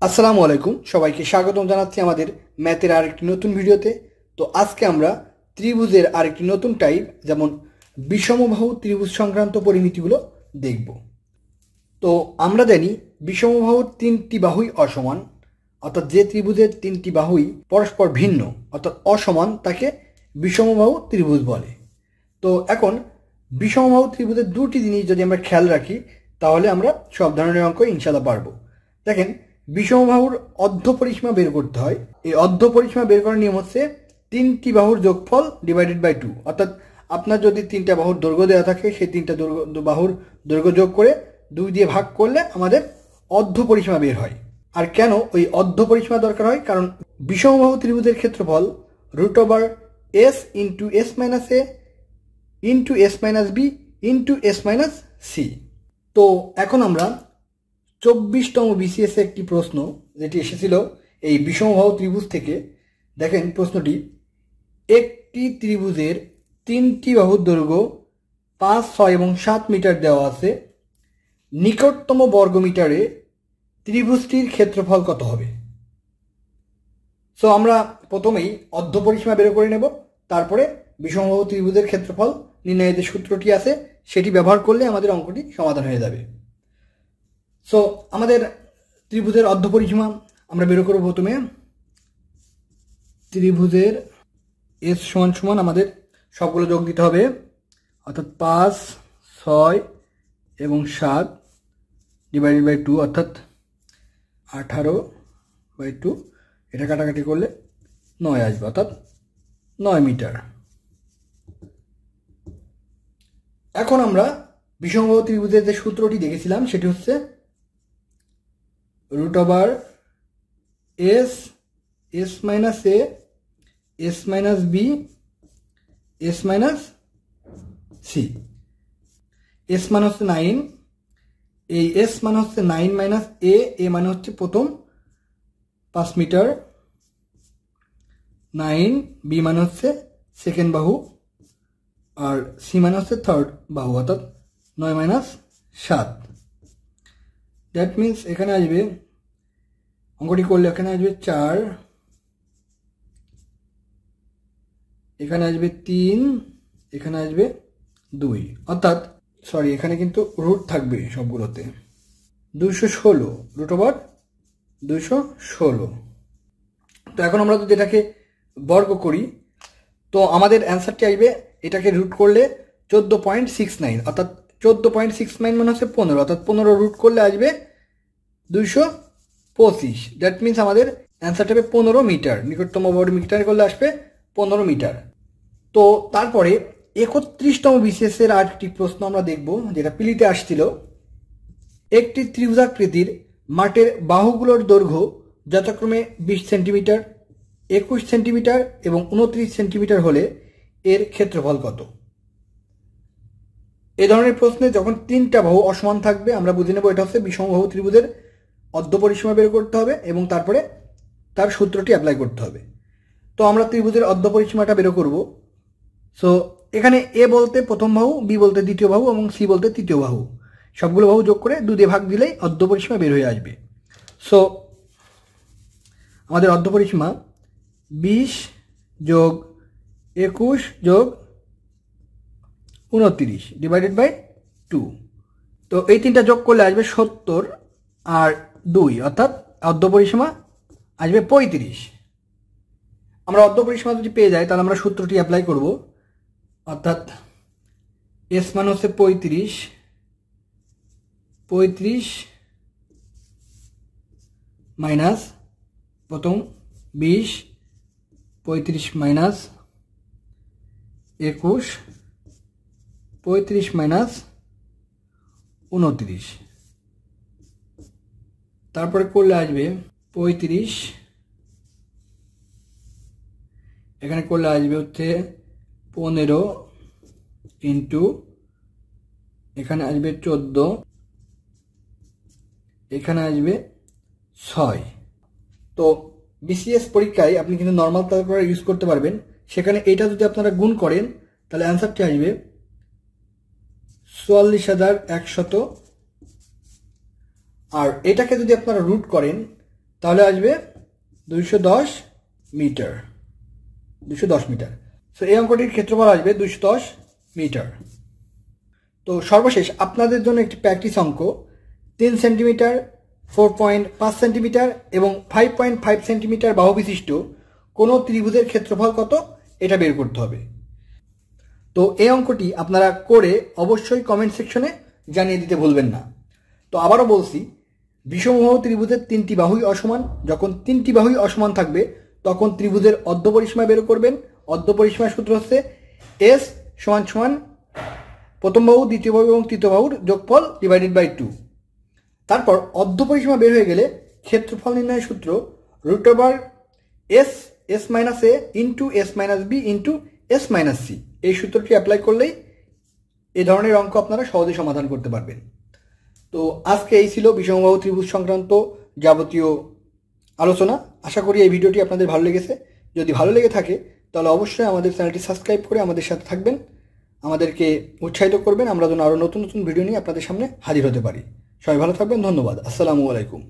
আসসালামু আলাইকুম, সবাইকে স্বাগতম জানাচ্ছি আমাদের ম্যাথের আরেকটি নতুন ভিডিওতে। তো আজকে আমরা ত্রিভুজের আরেকটি নতুন টাইপ, যেমন বিষমবাহু ত্রিভুজ সংক্রান্ত পরিমিতিগুলো দেখব। তো আমরা জানি বিষমবাহুর তিনটি বাহুই অসমান, অর্থাৎ যে ত্রিভুজের তিনটি বাহুই পরস্পর ভিন্ন অর্থাৎ অসমান তাকে বিষমবাহু ত্রিভুজ বলে। তো এখন বিষমবাহু ত্রিভুজের দুটি জিনিস যদি আমরা খেয়াল রাখি তাহলে আমরা সব ধরনের অঙ্ক ইনশাল্লাহ পারবো। দেখেন, বিষমবাহুর অর্ধ পরিসীমা বের করতে হয়। এই অর্ধ পরিসীমা বের করার নিয়ম হচ্ছে তিনটি বাহুর যোগফল ডিভাইডেড বাই 2। অর্থাৎ আপনার যদি তিনটা বাহুর দৈর্ঘ্য দেওয়া থাকে সেই তিনটা বাহুর দৈর্ঘ্য যোগ করে 2 দিয়ে ভাগ করলে আমাদের অর্ধ পরিসীমা বের হয়। আর কেন ওই অর্ধ পরিসীমা দরকার হয়? কারণ বিষমবাহু ত্রিভুজের ক্ষেত্রফল √s into s minus a into s minus b into s minus c। তো এখন আমরা 24তম বিসিএস একটি প্রশ্ন যেটি এসেছিল এই বিষমবাহু ত্রিভুজ থেকে। দেখেন প্রশ্নটি, একটি ত্রিভুজের তিনটি বাহুর দৈর্ঘ্য 5, 6 এবং 7 মিটার দেওয়া আছে। নিকটতম বর্গমিটারে ত্রিভুজটির ক্ষেত্রফল কত হবে? সো আমরা প্রথমেই অর্ধ পরিসীমা বের করে নেব, তারপরে বিষমবাহু ত্রিভুজের ক্ষেত্রফল নির্ণয়ের যে সূত্রটি আছে সেটি ব্যবহার করলে আমাদের অঙ্কটি সমাধান হয়ে যাবে। সো আমাদের ত্রিভুজের অর্ধ পরিসীমা আমরা বের করব। প্রথমে ত্রিভুজের এস সমান সমান আমাদের সবগুলো যোগ দিতে হবে, অর্থাৎ 5, 6 এবং 7 ডিভাইডেড বাই 2 অর্থাৎ 18/2। এটা কাটাকাটি করলে 9 আসবে, অর্থাৎ 9 মিটার। এখন আমরা বিষমবাহু ত্রিভুজের যে সূত্রটি দেখেছিলাম সেটি হচ্ছে √s s minus a s minus b s minus c। s মান হচ্ছে 9, এই s মান হচ্ছে 9 মাইনাস a মানে হচ্ছে প্রথম 5 মিটার, 9 b মানে হচ্ছে সেকেন্ড বাহু, আর c মানে হচ্ছে থার্ড বাহু, অর্থাৎ 9 মাইনাস 7। দ্যাট মিনস এখানে আসবে, অঙ্কটি করলে এখানে আসবে 4, এখানে আসবে 3, এখানে আসবে 2, অর্থাৎ সরি এখানে কিন্তু রুট থাকবে সবগুলোতে। 216 √216। তো এখন আমরা যদি এটাকে বর্গ করি তো আমাদের অ্যান্সারটি আসবে, এটাকে রুট করলে 14.69, অর্থাৎ 14.69 মানে হচ্ছে 15, অর্থাৎ 15 রুট করলে আসবে 225। দ্যাট মিনস আমাদের অ্যান্সারটা হবে 15 মিটার। নিকটতম বর্গমিটার করলে আসবে 15 মিটার। তো তারপরে 31তম বিসিএস এর আরেকটি প্রশ্ন আমরা দেখব, যেটা পিলিতে আসছিল। একটি ত্রিভুজাকৃতির মাঠের বাহুগুলোর দৈর্ঘ্য যথাক্রমে 20 সেন্টিমিটার, 21 সেন্টিমিটার এবং 29 সেন্টিমিটার হলে এর ক্ষেত্রফল কত? এই ধরনের প্রশ্নে যখন তিনটা বাহু অসমান থাকবে আমরা বুঝে নেব এটা হচ্ছে বিষমবাহু ত্রিভুজের অর্ধ পরিসীমা বের করতে হবে এবং তারপরে তার সূত্রটি অ্যাপ্লাই করতে হবে। তো আমরা ত্রিভুজের অর্ধ পরিসীমাটা বের করব। সো এখানে এ বলতে প্রথম বাহু, বি বলতে দ্বিতীয় বাহু এবং সি বলতে তৃতীয় বাহু। সবগুলো বাহু যোগ করে 2 দিয়ে ভাগ দিলেই অর্ধ পরিসীমা বের হয়ে আসবে। সো আমাদের অর্ধ পরিসীমা 20 যোগ 21 যোগ 29 ডিভাইডেড বাই 2। তো এই তিনটা যোগ করলে আসবে 70 আর 2, অর্থাৎ অর্ধ পরিসীমা আসবে 35। আমরা অর্ধ পরিসীমা যদি পেয়ে যাই তাহলে আমরা সূত্রটি অ্যাপ্লাই করব, অর্থাৎ এস মান হচ্ছে 35 মাইনাস প্রথম 20, 35 মাইনাস 21, 35 মাইনাস 29। তারপরে করলে আসবে 35, এখানে করলে আসবে হচ্ছে 15 ইন্টু এখানে আসবে 14, এখানে আসবে 6। তো বিসিএস পরীক্ষায় আপনি কিন্তু নর্মাল ক্যালকুলেটর ইউজ করতে পারবেন। সেখানে এটা যদি আপনারা গুণ করেন তাহলে অ্যান্সারটি আসবে 44,100। আর এটাকে যদি আপনারা রুট করেন তাহলে আসবে 210 মিটার। 210 মিটার। সো এই অঙ্কটির ক্ষেত্রফল আসবে 210 মিটার। তো সর্বশেষ আপনাদের জন্য একটি প্র্যাকটিস অঙ্ক 3 সেন্টিমিটার, 4.5 সেন্টিমিটার এবং 5.5 সেন্টিমিটার বাহু বিশিষ্ট কোনো ত্রিভুজের ক্ষেত্রফল কত এটা বের করতে হবে। তো এই অঙ্কটি আপনারা করে অবশ্যই কমেন্ট সেকশনে জানিয়ে দিতে ভুলবেন না। তো আবারও বলছি, বিষমবাহু ত্রিভুজের 3টি বাহুই অসমান। যখন 3টি বাহুই অসমান থাকবে তখন ত্রিভুজের অর্ধপরিসীমা বের করবেন। অর্ধপরিসীমার সূত্র হচ্ছে এস সমান সমান প্রথম বাহু, দ্বিতীয় বাহু এবং তৃতীয় বাহুর যোগফল ডিভাইডেড বাই 2। তারপর অর্ধপরিসীমা বের হয়ে গেলে ক্ষেত্রফল নির্ণয়ের সূত্র √S S minus A into S minus B into S minus C. এই সূত্রটি অ্যাপ্লাই করলেই এই ধরনের অঙ্ক আপনারা সহজে সমাধান করতে পারবেন। তো আজকে এই ছিল বিষমবাহু ত্রিভুজ সংক্রান্ত যাবতীয় আলোচনা। আশা করি এই ভিডিওটি আপনাদের ভালো লেগেছে। যদি ভালো লেগে থাকে তাহলে অবশ্যই আমাদের চ্যানেলটি সাবস্ক্রাইব করে আমাদের সাথে থাকবেন, আমাদেরকে উৎসাহিত করবেন, আমরা যেন আরও নতুন নতুন ভিডিও নিয়ে আপনাদের সামনে হাজির হতে পারি। সবাই ভালো থাকবেন। ধন্যবাদ। আসসালামু আলাইকুম।